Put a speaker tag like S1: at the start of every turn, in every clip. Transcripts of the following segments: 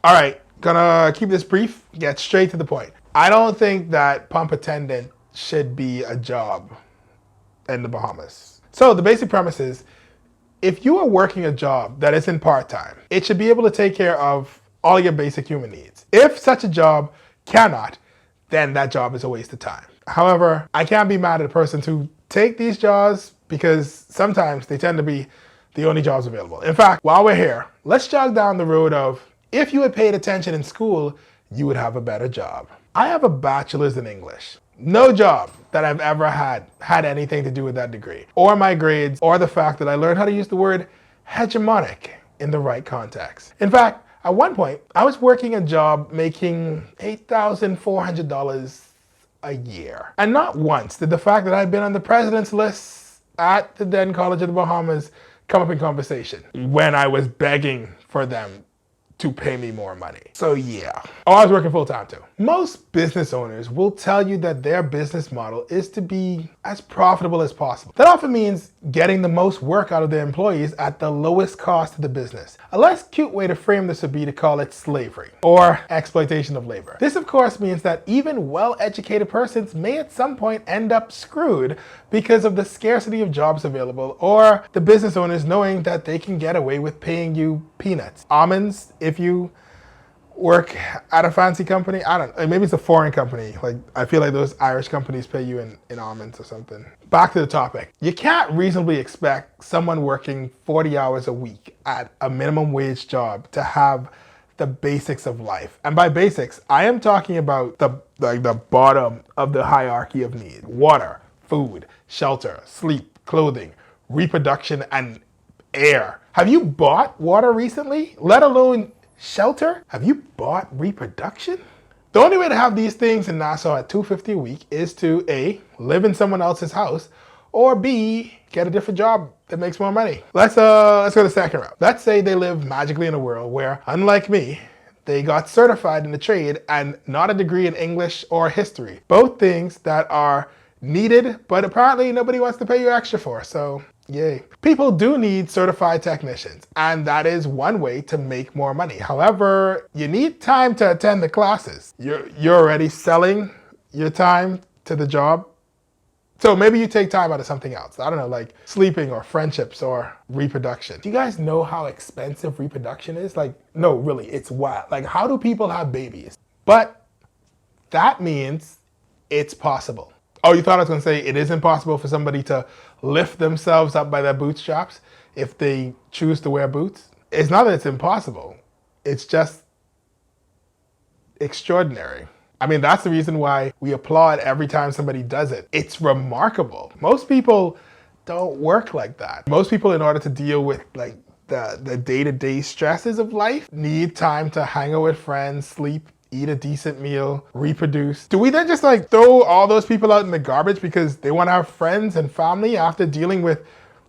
S1: All right, gonna keep this brief, get straight to the point. I don't think that pump attendant should be a job in the Bahamas. So the basic premise is, if you are working a job that isn't part-time, it should be able to take care of all your basic human needs. If such a job cannot, then that job is a waste of time. However, I can't be mad at a person who take these jobs because sometimes they tend to be the only jobs available. In fact, while we're here, let's jog down the road of, if you had paid attention in school, you would have a better job. I have a bachelor's in English. No job that I've ever had anything to do with that degree, or my grades, or the fact that I learned how to use the word hegemonic in the right context. In fact, at one point, I was working a job making $8,400 a year. And not once did the fact that I'd been on the president's list at the then College of the Bahamas come up in conversation when I was begging for them to pay me more money. So yeah. Oh, I was working full time too. Most business owners will tell you that their business model is to be as profitable as possible. That often means getting the most work out of their employees at the lowest cost to the business. A less cute way to frame this would be to call it slavery or exploitation of labor. This of course means that even well-educated persons may at some point end up screwed because of the scarcity of jobs available, or the business owners knowing that they can get away with paying you peanuts. Almonds, if you work at a fancy company, I don't know, maybe it's a foreign company. Like, I feel like those Irish companies pay you in almonds or something. Back to the topic. You can't reasonably expect someone working 40 hours a week at a minimum wage job to have the basics of life. And by basics, I am talking about the bottom of the hierarchy of need. Water, food, shelter, sleep, clothing, reproduction, and air. Have you bought water recently? Let alone shelter? Have you bought reproduction? The only way to have these things in Nassau at $250 a week is to A, live in someone else's house, or B, get a different job that makes more money. Let's go the second route. Let's say they live magically in a world where, unlike me, they got certified in the trade and not a degree in English or history. Both things that are needed, but apparently nobody wants to pay you extra for, so yay. People do need certified technicians, and that is one way to make more money. However, you need time to attend the classes. You're already selling your time to the job. So maybe you take time out of something else. I don't know, like sleeping or friendships or reproduction. Do you guys know how expensive reproduction is? Like, no, really, it's wild. Like, how do people have babies? But that means it's possible. Oh, you thought I was gonna say it isn't possible for somebody to lift themselves up by their bootstraps if they choose to wear boots? It's not that it's impossible. It's just extraordinary. I mean, that's the reason why we applaud every time somebody does it. It's remarkable. Most people don't work like that. Most people, in order to deal with like the day-to-day stresses of life, need time to hang out with friends, sleep, eat a decent meal, reproduce. Do we then just like throw all those people out in the garbage because they want to have friends and family after dealing with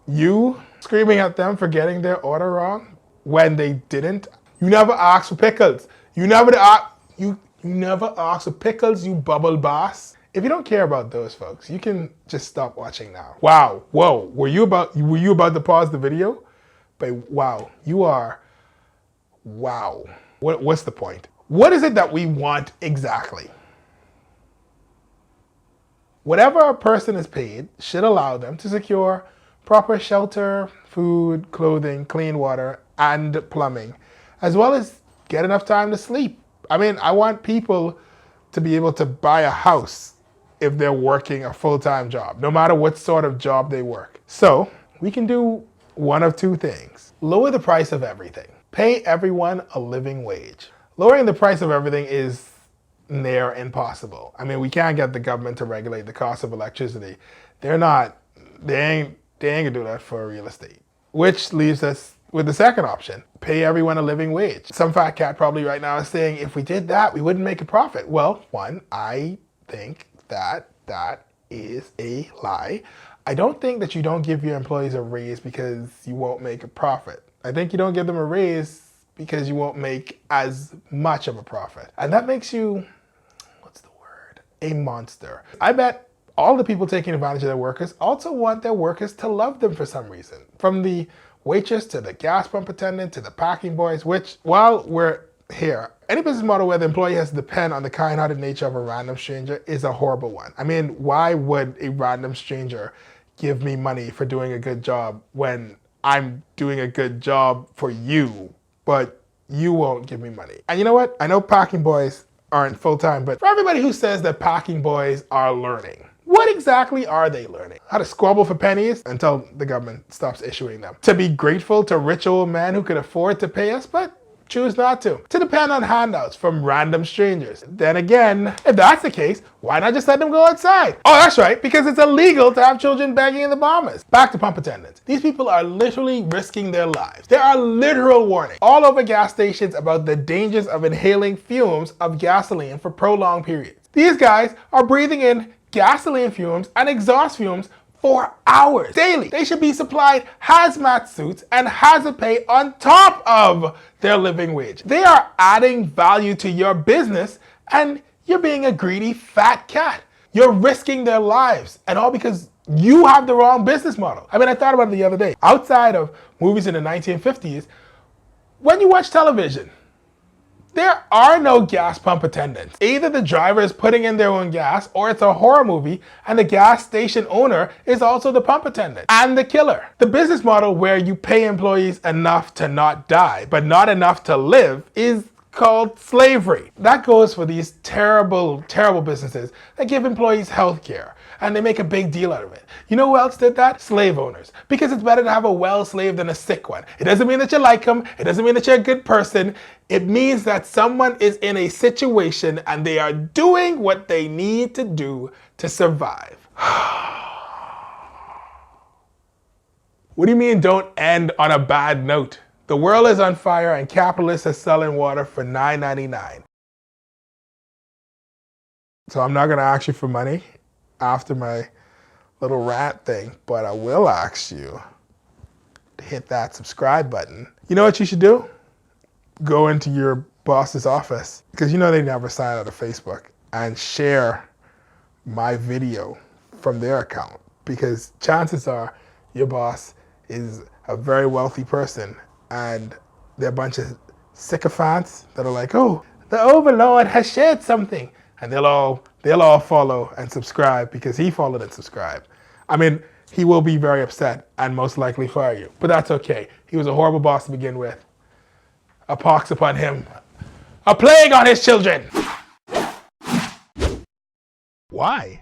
S1: you screaming at them for getting their order wrong when they didn't? You never asked for pickles. You never asked for pickles, you bubble boss. If you don't care about those folks, you can just stop watching now. Wow, whoa, were you about to pause the video? But wow, you are, wow. What's the point? What is it that we want exactly? Whatever a person is paid should allow them to secure proper shelter, food, clothing, clean water, and plumbing, as well as get enough time to sleep. I mean, I want people to be able to buy a house if they're working a full-time job, no matter what sort of job they work. So we can do one of two things. Lower the price of everything. Pay everyone a living wage. Lowering the price of everything is near impossible. I mean, we can't get the government to regulate the cost of electricity. They ain't gonna do that for real estate. Which leaves us with the second option, pay everyone a living wage. Some fat cat probably right now is saying, if we did that, we wouldn't make a profit. Well, one, I think that is a lie. I don't think that you don't give your employees a raise because you won't make a profit. I think you don't give them a raise because you won't make as much of a profit. And that makes you, what's the word? A monster. I bet all the people taking advantage of their workers also want their workers to love them for some reason. From the waitress to the gas pump attendant to the packing boys, which, while we're here. Any business model where the employee has to depend on the kind-hearted nature of a random stranger is a horrible one. I mean, why would a random stranger give me money for doing a good job when I'm doing a good job for you, but you won't give me money? And you know what? I know packing boys aren't full-time, but for everybody who says that packing boys are learning, what exactly are they learning? How to squabble for pennies until the government stops issuing them. To be grateful to rich old men who could afford to pay us, but choose not to. To depend on handouts from random strangers. Then again, if that's the case, why not just let them go outside? Oh, that's right, because it's illegal to have children begging in the Bahamas. Back to pump attendants. These people are literally risking their lives. There are literal warnings all over gas stations about the dangers of inhaling fumes of gasoline for prolonged periods. These guys are breathing in gasoline fumes and exhaust fumes for hours daily. They should be supplied hazmat suits and hazard pay on top of their living wage. They are adding value to your business and you're being a greedy fat cat. You're risking their lives, and all because you have the wrong business model. I mean, I thought about it the other day. Outside of movies in the 1950s, when you watch television, there are no gas pump attendants. Either the driver is putting in their own gas, or it's a horror movie and the gas station owner is also the pump attendant and the killer. The business model where you pay employees enough to not die, but not enough to live, is called slavery. That goes for these terrible, terrible businesses that give employees health care, and they make a big deal out of it. You know who else did that? Slave owners. Because it's better to have a well slave than a sick one. It doesn't mean that you like them. It doesn't mean that you're a good person. It means that someone is in a situation and they are doing what they need to do to survive. What do you mean don't end on a bad note? The world is on fire and capitalists are selling water for $9.99. So I'm not gonna ask you for money after my little rant thing, but I will ask you to hit that subscribe button. You know what you should do? Go into your boss's office, because you know they never sign out of Facebook, and share my video from their account, because chances are your boss is a very wealthy person and they're a bunch of sycophants that are like, oh, the overlord has shared something, and they'll all follow and subscribe because he followed and subscribed. I mean, he will be very upset and most likely fire you, but that's okay. He was a horrible boss to begin with. A pox upon him, a plague on his children. Why?